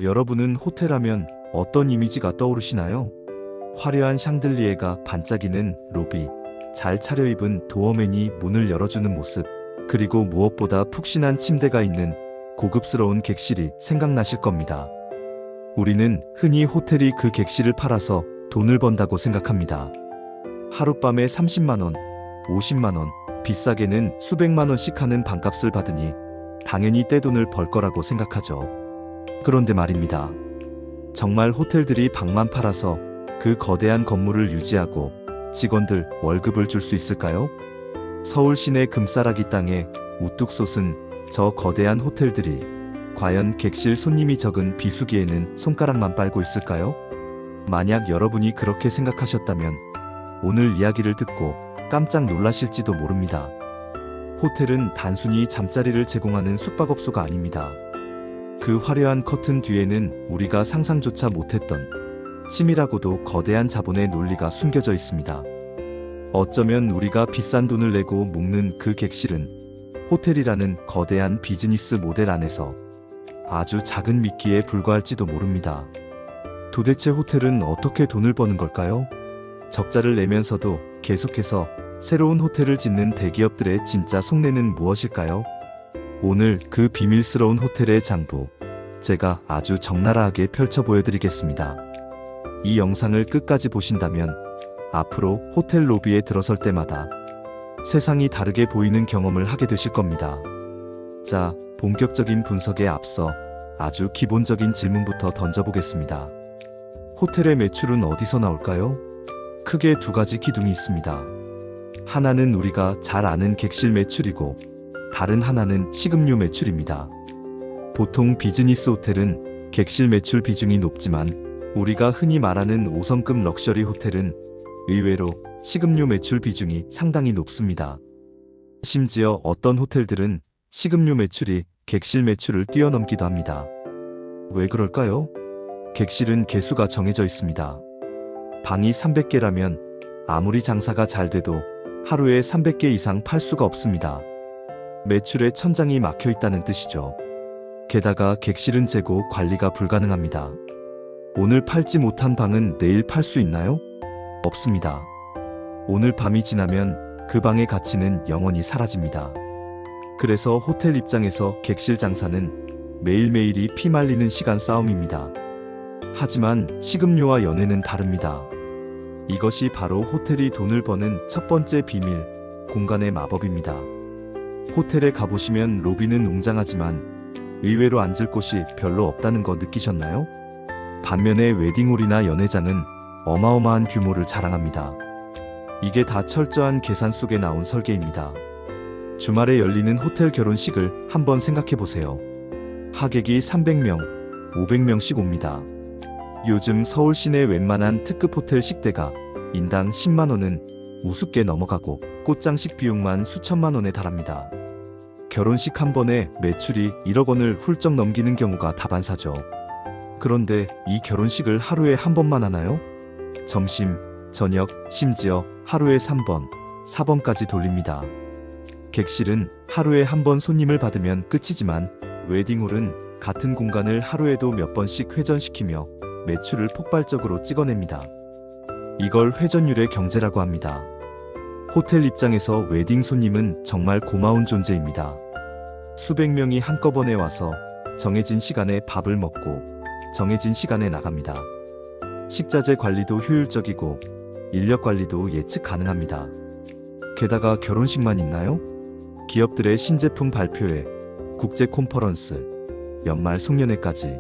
여러분은 호텔하면 어떤 이미지가 떠오르시나요? 화려한 샹들리에가 반짝이는 로비, 잘 차려입은 도어맨이 문을 열어주는 모습, 그리고 무엇보다 푹신한 침대가 있는 고급스러운 객실이 생각나실 겁니다. 우리는 흔히 호텔이 그 객실을 팔아서 돈을 번다고 생각합니다. 하룻밤에 30만원, 50만원, 비싸게는 수백만원씩 하는 방값을 받으니 당연히 떼돈을 벌 거라고 생각하죠. 그런데 말입니다. 정말 호텔들이 방만 팔아서 그 거대한 건물을 유지하고 직원들 월급을 줄 수 있을까요? 서울 시내 금싸라기 땅에 우뚝 솟은 저 거대한 호텔들이 과연 객실 손님이 적은 비수기에는 손가락만 빨고 있을까요? 만약 여러분이 그렇게 생각하셨다면 오늘 이야기를 듣고 깜짝 놀라실지도 모릅니다. 호텔은 단순히 잠자리를 제공하는 숙박업소가 아닙니다. 그 화려한 커튼 뒤에는 우리가 상상조차 못했던 치밀하고도 거대한 자본의 논리가 숨겨져 있습니다. 어쩌면 우리가 비싼 돈을 내고 묵는 그 객실은 호텔이라는 거대한 비즈니스 모델 안에서 아주 작은 미끼에 불과할지도 모릅니다. 도대체 호텔은 어떻게 돈을 버는 걸까요? 적자를 내면서도 계속해서 새로운 호텔을 짓는 대기업들의 진짜 속내는 무엇일까요? 오늘 그 비밀스러운 호텔의 장부, 제가 아주 적나라하게 펼쳐 보여드리겠습니다. 이 영상을 끝까지 보신다면 앞으로 호텔 로비에 들어설 때마다 세상이 다르게 보이는 경험을 하게 되실 겁니다. 자, 본격적인 분석에 앞서 아주 기본적인 질문부터 던져보겠습니다. 호텔의 매출은 어디서 나올까요? 크게 두 가지 기둥이 있습니다. 하나는 우리가 잘 아는 객실 매출이고 다른 하나는 식음료 매출입니다. 보통 비즈니스 호텔은 객실 매출 비중이 높지만 우리가 흔히 말하는 5성급 럭셔리 호텔은 의외로 식음료 매출 비중이 상당히 높습니다. 심지어 어떤 호텔들은 식음료 매출이 객실 매출을 뛰어넘기도 합니다. 왜 그럴까요? 객실은 개수가 정해져 있습니다. 방이 300개라면 아무리 장사가 잘 돼도 하루에 300개 이상 팔 수가 없습니다. 매출에 천장이 막혀 있다는 뜻이죠. 게다가 객실은 재고 관리가 불가능합니다. 오늘 팔지 못한 방은 내일 팔 수 있나요? 없습니다. 오늘 밤이 지나면 그 방의 가치는 영원히 사라집니다. 그래서 호텔 입장에서 객실 장사는 매일매일이 피말리는 시간 싸움입니다. 하지만 식음료와 연애는 다릅니다. 이것이 바로 호텔이 돈을 버는 첫 번째 비밀, 공간의 마법입니다. 호텔에 가보시면 로비는 웅장하지만 의외로 앉을 곳이 별로 없다는 거 느끼셨나요? 반면에 웨딩홀이나 연회장은 어마어마한 규모를 자랑합니다. 이게 다 철저한 계산 속에 나온 설계입니다. 주말에 열리는 호텔 결혼식을 한번 생각해보세요. 하객이 300명, 500명씩 옵니다. 요즘 서울 시내 웬만한 특급 호텔 식대가 인당 10만원은 우습게 넘어가고 꽃장식 비용만 수천만원에 달합니다. 결혼식 한 번에 매출이 1억 원을 훌쩍 넘기는 경우가 다반사죠. 그런데 이 결혼식을 하루에 한 번만 하나요? 점심, 저녁, 심지어 하루에 3번, 4번까지 돌립니다. 객실은 하루에 한 번 손님을 받으면 끝이지만 웨딩홀은 같은 공간을 하루에도 몇 번씩 회전시키며 매출을 폭발적으로 찍어냅니다. 이걸 회전율의 경제라고 합니다. 호텔 입장에서 웨딩 손님은 정말 고마운 존재입니다. 수백 명이 한꺼번에 와서 정해진 시간에 밥을 먹고 정해진 시간에 나갑니다. 식자재 관리도 효율적이고 인력 관리도 예측 가능합니다. 게다가 결혼식만 있나요? 기업들의 신제품 발표회, 국제 콘퍼런스, 연말 송년회까지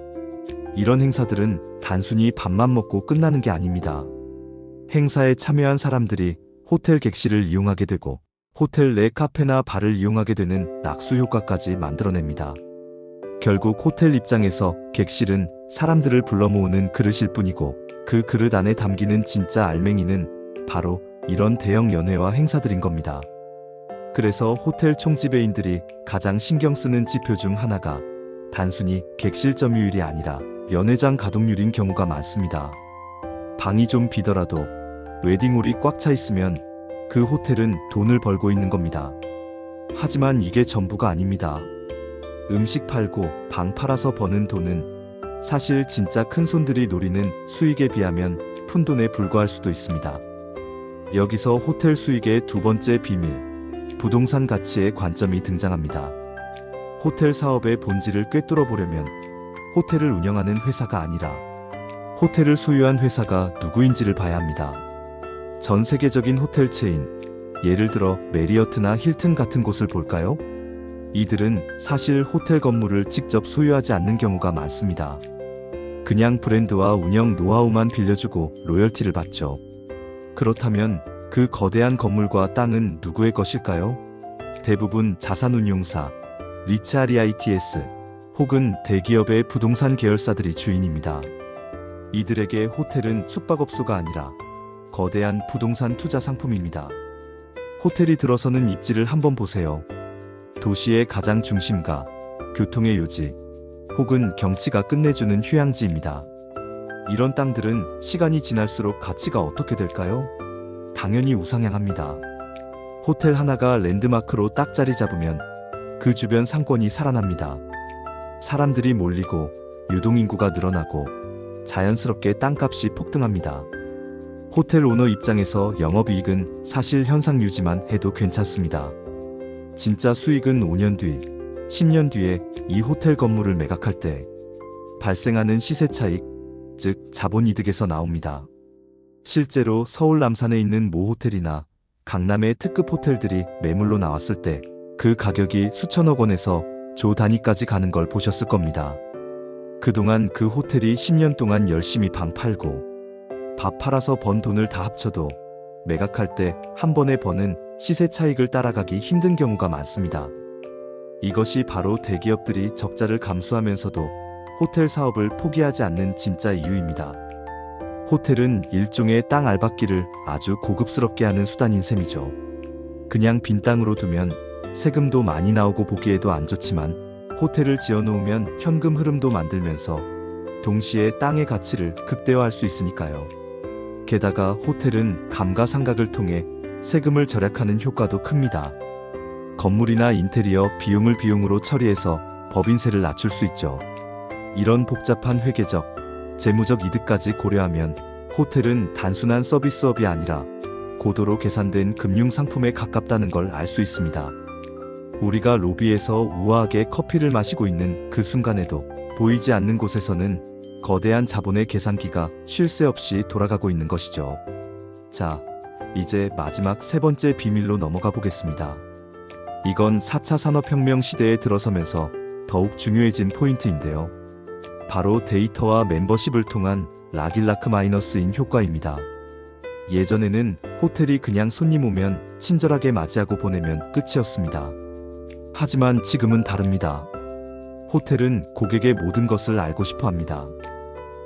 이런 행사들은 단순히 밥만 먹고 끝나는 게 아닙니다. 행사에 참여한 사람들이 호텔 객실을 이용하게 되고 호텔 내 카페나 바를 이용하게 되는 낙수 효과까지 만들어냅니다. 결국 호텔 입장에서 객실은 사람들을 불러 모으는 그릇일 뿐이고 그 그릇 안에 담기는 진짜 알맹이는 바로 이런 대형 연회와 행사들인 겁니다. 그래서 호텔 총지배인들이 가장 신경 쓰는 지표 중 하나가 단순히 객실 점유율이 아니라 연회장 가동률인 경우가 많습니다. 방이 좀 비더라도 웨딩홀이 꽉 차 있으면 그 호텔은 돈을 벌고 있는 겁니다. 하지만 이게 전부가 아닙니다. 음식 팔고 방 팔아서 버는 돈은 사실 진짜 큰 손들이 노리는 수익에 비하면 푼돈에 불과할 수도 있습니다. 여기서 호텔 수익의 두 번째 비밀, 부동산 가치의 관점이 등장합니다. 호텔 사업의 본질을 꿰뚫어 보려면 호텔을 운영하는 회사가 아니라 호텔을 소유한 회사가 누구인지를 봐야 합니다. 전 세계적인 호텔 체인, 예를 들어 메리어트나 힐튼 같은 곳을 볼까요? 이들은 사실 호텔 건물을 직접 소유하지 않는 경우가 많습니다. 그냥 브랜드와 운영 노하우만 빌려주고 로열티를 받죠. 그렇다면 그 거대한 건물과 땅은 누구의 것일까요? 대부분 자산운용사, 리츠아리아이티에스 혹은 대기업의 부동산 계열사들이 주인입니다. 이들에게 호텔은 숙박업소가 아니라 거대한 부동산 투자 상품입니다. 호텔이 들어서는 입지를 한번 보세요. 도시의 가장 중심가, 교통의 요지, 혹은 경치가 끝내주는 휴양지입니다. 이런 땅들은 시간이 지날수록 가치가 어떻게 될까요? 당연히 우상향합니다. 호텔 하나가 랜드마크로 딱 자리 잡으면 그 주변 상권이 살아납니다. 사람들이 몰리고 유동인구가 늘어나고 자연스럽게 땅값이 폭등합니다. 호텔 오너 입장에서 영업이익은 사실 현상 유지만 해도 괜찮습니다. 진짜 수익은 5년 뒤, 10년 뒤에 이 호텔 건물을 매각할 때 발생하는 시세 차익, 즉 자본이득에서 나옵니다. 실제로 서울 남산에 있는 모 호텔이나 강남의 특급 호텔들이 매물로 나왔을 때 그 가격이 수천억 원에서 조 단위까지 가는 걸 보셨을 겁니다. 그동안 그 호텔이 10년 동안 열심히 방 팔고 밥 팔아서 번 돈을 다 합쳐도 매각할 때 한 번에 버는 시세 차익을 따라가기 힘든 경우가 많습니다. 이것이 바로 대기업들이 적자를 감수하면서도 호텔 사업을 포기하지 않는 진짜 이유입니다. 호텔은 일종의 땅 알박기를 아주 고급스럽게 하는 수단인 셈이죠. 그냥 빈 땅으로 두면 세금도 많이 나오고 보기에도 안 좋지만 호텔을 지어놓으면 현금 흐름도 만들면서 동시에 땅의 가치를 극대화할 수 있으니까요. 게다가 호텔은 감가상각을 통해 세금을 절약하는 효과도 큽니다. 건물이나 인테리어 비용으로 처리해서 법인세를 낮출 수 있죠. 이런 복잡한 회계적, 재무적 이득까지 고려하면 호텔은 단순한 서비스업이 아니라 고도로 계산된 금융상품에 가깝다는 걸 알 수 있습니다. 우리가 로비에서 우아하게 커피를 마시고 있는 그 순간에도 보이지 않는 곳에서는 거대한 자본의 계산기가 쉴 새 없이 돌아가고 있는 것이죠. 자, 이제 마지막 세 번째 비밀로 넘어가 보겠습니다. 이건 4차 산업혁명 시대에 들어서면서 더욱 중요해진 포인트인데요. 바로 데이터와 멤버십을 통한 락일라크 마이너스인 효과입니다. 예전에는 호텔이 그냥 손님 오면 친절하게 맞이하고 보내면 끝이었습니다. 하지만 지금은 다릅니다. 호텔은 고객의 모든 것을 알고 싶어 합니다.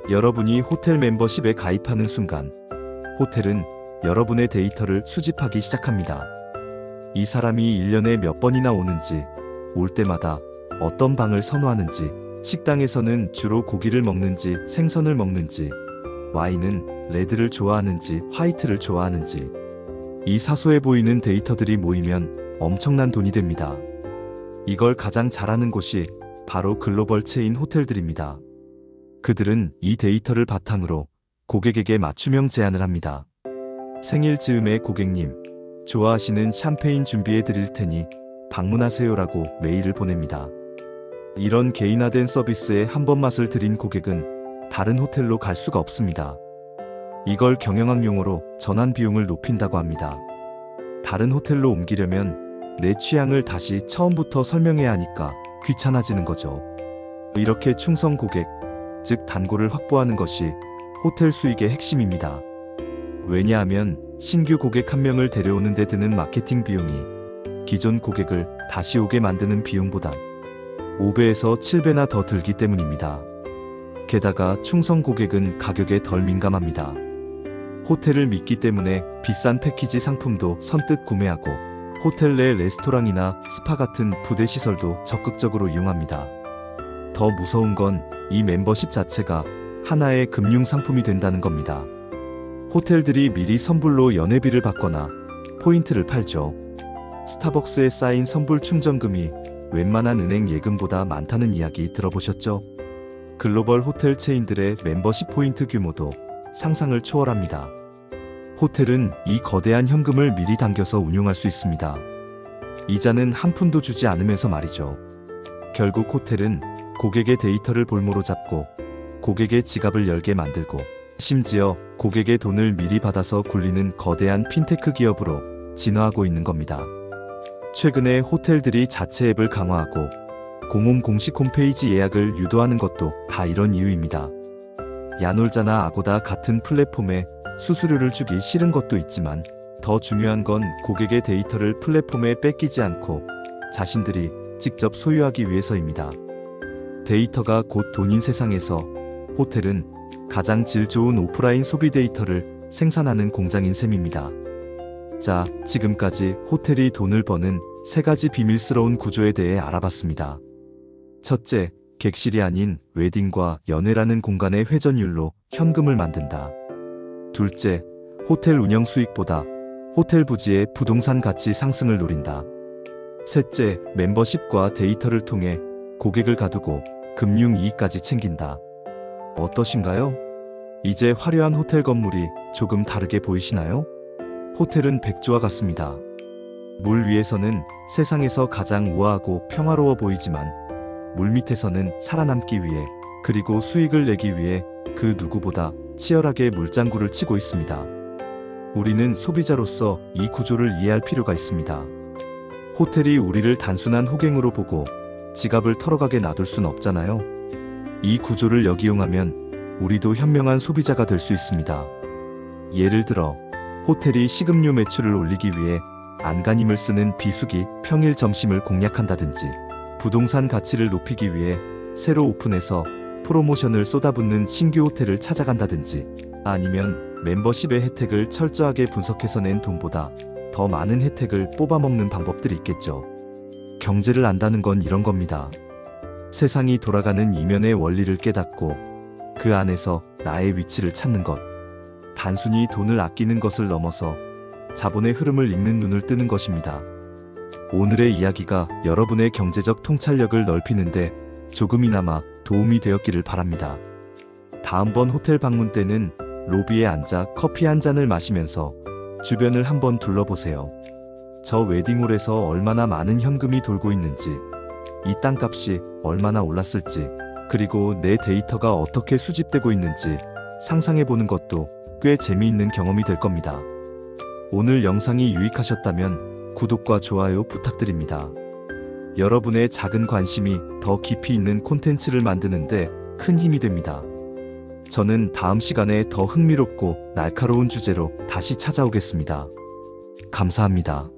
여러분이 호텔 멤버십에 가입하는 순간 호텔은 여러분의 데이터를 수집하기 시작합니다. 이 사람이 1년에 몇 번이나 오는지, 올 때마다 어떤 방을 선호하는지, 식당에서는 주로 고기를 먹는지 생선을 먹는지, 와인은 레드를 좋아하는지 화이트를 좋아하는지, 이 사소해 보이는 데이터들이 모이면 엄청난 돈이 됩니다. 이걸 가장 잘하는 곳이 바로 글로벌 체인 호텔들입니다. 그들은 이 데이터를 바탕으로 고객에게 맞춤형 제안을 합니다. 생일 즈음에 고객님, 좋아하시는 샴페인 준비해 드릴 테니 방문하세요라고 메일을 보냅니다. 이런 개인화된 서비스에 한 번 맛을 들인 고객은 다른 호텔로 갈 수가 없습니다. 이걸 경영학 용어로 전환 비용을 높인다고 합니다. 다른 호텔로 옮기려면 내 취향을 다시 처음부터 설명해야 하니까 귀찮아지는 거죠. 이렇게 충성 고객, 즉 단골을 확보하는 것이 호텔 수익의 핵심입니다. 왜냐하면 신규 고객 한 명을 데려오는 데 드는 마케팅 비용이 기존 고객을 다시 오게 만드는 비용보다 5배에서 7배나 더 들기 때문입니다. 게다가 충성 고객은 가격에 덜 민감합니다. 호텔을 믿기 때문에 비싼 패키지 상품도 선뜻 구매하고 호텔 내 레스토랑이나 스파 같은 부대 시설도 적극적으로 이용합니다. 더 무서운 건 이 멤버십 자체가 하나의 금융 상품이 된다는 겁니다. 호텔들이 미리 선불로 연회비를 받거나 포인트를 팔죠. 스타벅스에 쌓인 선불 충전금이 웬만한 은행 예금보다 많다는 이야기 들어보셨죠? 글로벌 호텔 체인들의 멤버십 포인트 규모도 상상을 초월합니다. 호텔은 이 거대한 현금을 미리 당겨서 운용할 수 있습니다. 이자는 한 푼도 주지 않으면서 말이죠. 결국 호텔은 고객의 데이터를 볼모로 잡고 고객의 지갑을 열게 만들고 심지어 고객의 돈을 미리 받아서 굴리는 거대한 핀테크 기업으로 진화하고 있는 겁니다. 최근에 호텔들이 자체 앱을 강화하고 공홈 공식 홈페이지 예약을 유도하는 것도 다 이런 이유입니다. 야놀자나 아고다 같은 플랫폼에 수수료를 주기 싫은 것도 있지만 더 중요한 건 고객의 데이터를 플랫폼에 뺏기지 않고 자신들이 직접 소유하기 위해서입니다. 데이터가 곧 돈인 세상에서 호텔은 가장 질 좋은 오프라인 소비 데이터를 생산하는 공장인 셈입니다. 자, 지금까지 호텔이 돈을 버는 3가지 비밀스러운 구조에 대해 알아봤습니다. 첫째, 객실이 아닌 웨딩과 연회라는 공간의 회전율로 현금을 만든다. 둘째, 호텔 운영 수익보다 호텔 부지의 부동산 가치 상승을 노린다. 셋째, 멤버십과 데이터를 통해 고객을 가두고 금융 이익까지 챙긴다. 어떠신가요? 이제 화려한 호텔 건물이 조금 다르게 보이시나요? 호텔은 백조와 같습니다. 물 위에서는 세상에서 가장 우아하고 평화로워 보이지만 물 밑에서는 살아남기 위해 그리고 수익을 내기 위해 그 누구보다 치열하게 물장구를 치고 있습니다. 우리는 소비자로서 이 구조를 이해할 필요가 있습니다. 호텔이 우리를 단순한 호갱으로 보고 지갑을 털어가게 놔둘 순 없잖아요. 이 구조를 역이용하면 우리도 현명한 소비자가 될 수 있습니다. 예를 들어 호텔이 식음료 매출을 올리기 위해 안간힘을 쓰는 비수기 평일 점심을 공략한다든지 부동산 가치를 높이기 위해 새로 오픈해서 프로모션을 쏟아붓는 신규 호텔을 찾아간다든지 아니면 멤버십의 혜택을 철저하게 분석해서 낸 돈보다 더 많은 혜택을 뽑아먹는 방법들이 있겠죠. 경제를 안다는 건 이런 겁니다. 세상이 돌아가는 이면의 원리를 깨닫고 그 안에서 나의 위치를 찾는 것. 단순히 돈을 아끼는 것을 넘어서 자본의 흐름을 읽는 눈을 뜨는 것입니다. 오늘의 이야기가 여러분의 경제적 통찰력을 넓히는데 조금이나마 도움이 되었기를 바랍니다. 다음번 호텔 방문 때는 로비에 앉아 커피 한 잔을 마시면서 주변을 한번 둘러보세요. 저 웨딩홀에서 얼마나 많은 현금이 돌고 있는지, 이 땅값이 얼마나 올랐을지, 그리고 내 데이터가 어떻게 수집되고 있는지 상상해보는 것도 꽤 재미있는 경험이 될 겁니다. 오늘 영상이 유익하셨다면 구독과 좋아요 부탁드립니다. 여러분의 작은 관심이 더 깊이 있는 콘텐츠를 만드는데 큰 힘이 됩니다. 저는 다음 시간에 더 흥미롭고 날카로운 주제로 다시 찾아오겠습니다. 감사합니다.